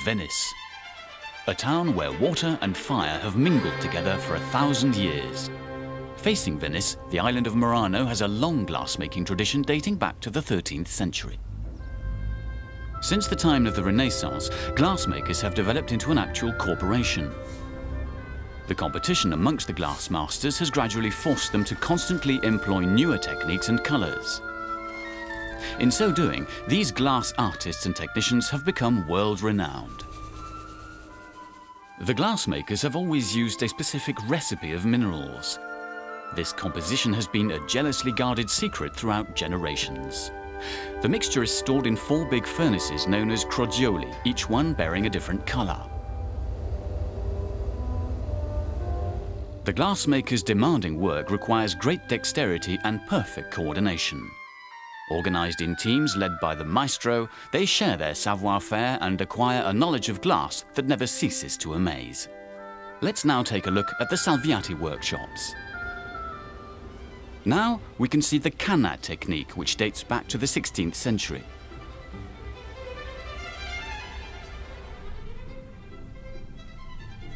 Venice, a town where water and fire have mingled together for 1,000 years. Facing Venice, the island of Murano has a long glassmaking tradition dating back to the 13th century. Since the time of the Renaissance, glassmakers have developed into an actual corporation. The competition amongst the glass masters has gradually forced them to constantly employ newer techniques and colours. In so doing, these glass artists and technicians have become world-renowned. The glassmakers have always used a specific recipe of minerals. This composition has been a jealously guarded secret throughout generations. The mixture is stored in 4 big furnaces known as crogioli, each one bearing a different colour. The glassmaker's demanding work requires great dexterity and perfect coordination. Organised in teams led by the maestro, they share their savoir-faire and acquire a knowledge of glass that never ceases to amaze. Let's now take a look at the salviati workshops. Now we can see the canna technique, which dates back to the 16th century.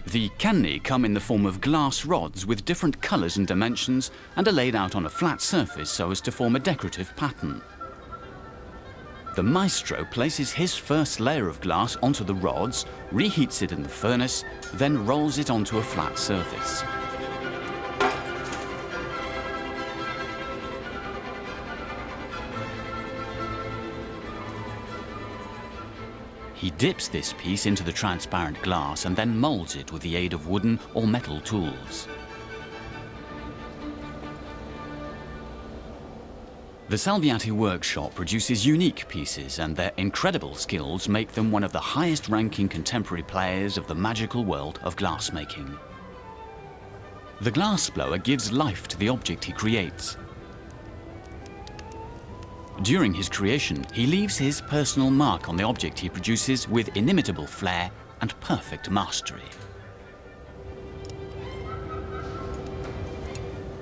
The canni come in the form of glass rods with different colours and dimensions and are laid out on a flat surface so as to form a decorative pattern. The maestro places his first layer of glass onto the rods, reheats it in the furnace, then rolls it onto a flat surface. He dips this piece into the transparent glass and then moulds it with the aid of wooden or metal tools. The Salviati workshop produces unique pieces, and their incredible skills make them one of the highest-ranking contemporary players of the magical world of glassmaking. The glassblower gives life to the object he creates. During his creation, he leaves his personal mark on the object he produces with inimitable flair and perfect mastery.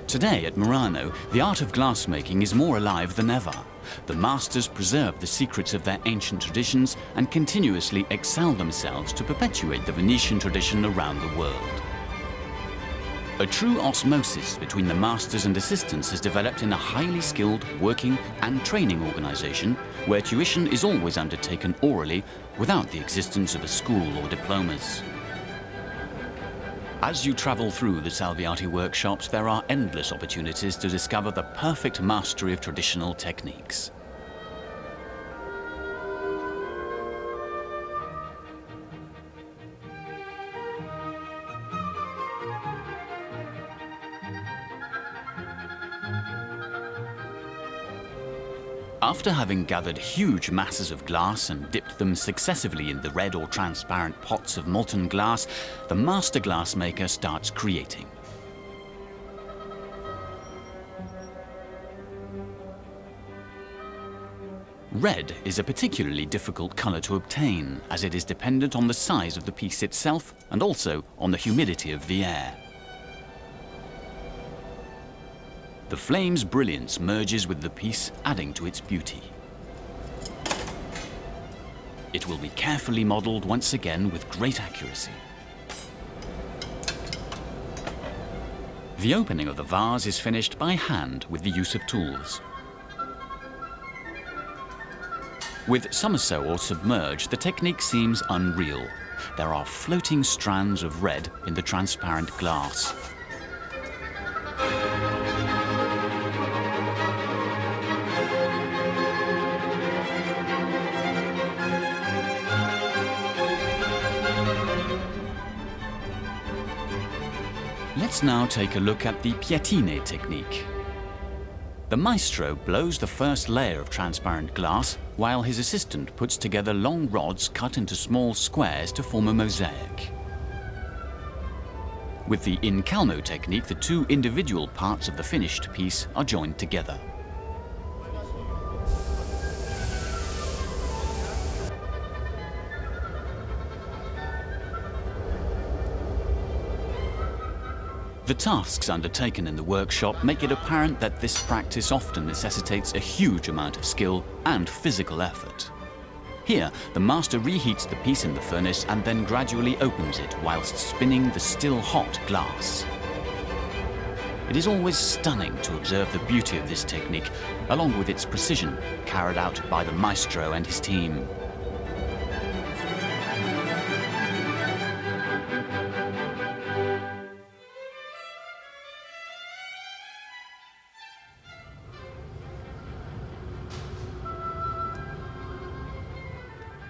Today at Murano, the art of glassmaking is more alive than ever. The masters preserve the secrets of their ancient traditions and continuously excel themselves to perpetuate the Venetian tradition around the world. A true osmosis between the masters and assistants has developed in a highly skilled working and training organisation where tuition is always undertaken orally without the existence of a school or diplomas. As you travel through the Salviati workshops, there are endless opportunities to discover the perfect mastery of traditional techniques. After having gathered huge masses of glass and dipped them successively in the red or transparent pots of molten glass, the master glassmaker starts creating. Red is a particularly difficult colour to obtain, as it is dependent on the size of the piece itself and also on the humidity of the air. The flame's brilliance merges with the piece, adding to its beauty. It will be carefully modelled once again with great accuracy. The opening of the vase is finished by hand with the use of tools. With somersault or submerge, the technique seems unreal. There are floating strands of red in the transparent glass. Let's now take a look at the piattine technique. The maestro blows the first layer of transparent glass, while his assistant puts together long rods cut into small squares to form a mosaic. With the incalmo technique, the 2 individual parts of the finished piece are joined together. The tasks undertaken in the workshop make it apparent that this practice often necessitates a huge amount of skill and physical effort. Here, the master reheats the piece in the furnace and then gradually opens it whilst spinning the still hot glass. It is always stunning to observe the beauty of this technique, along with its precision, carried out by the maestro and his team.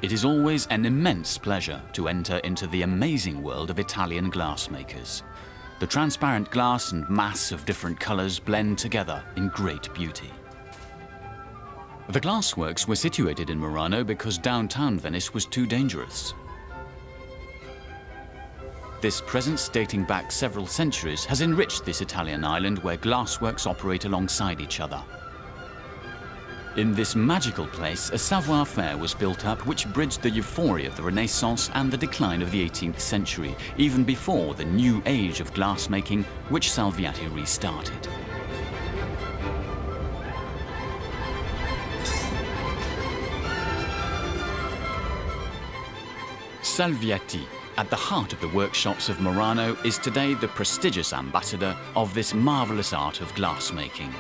It is always an immense pleasure to enter into the amazing world of Italian glassmakers. The transparent glass and mass of different colors blend together in great beauty. The glassworks were situated in Murano because downtown Venice was too dangerous. This presence, dating back several centuries, has enriched this Italian island where glassworks operate alongside each other. In this magical place, a savoir-faire was built up which bridged the euphoria of the Renaissance and the decline of the 18th century, even before the new age of glassmaking which Salviati restarted. Salviati, at the heart of the workshops of Murano, is today the prestigious ambassador of this marvelous art of glassmaking.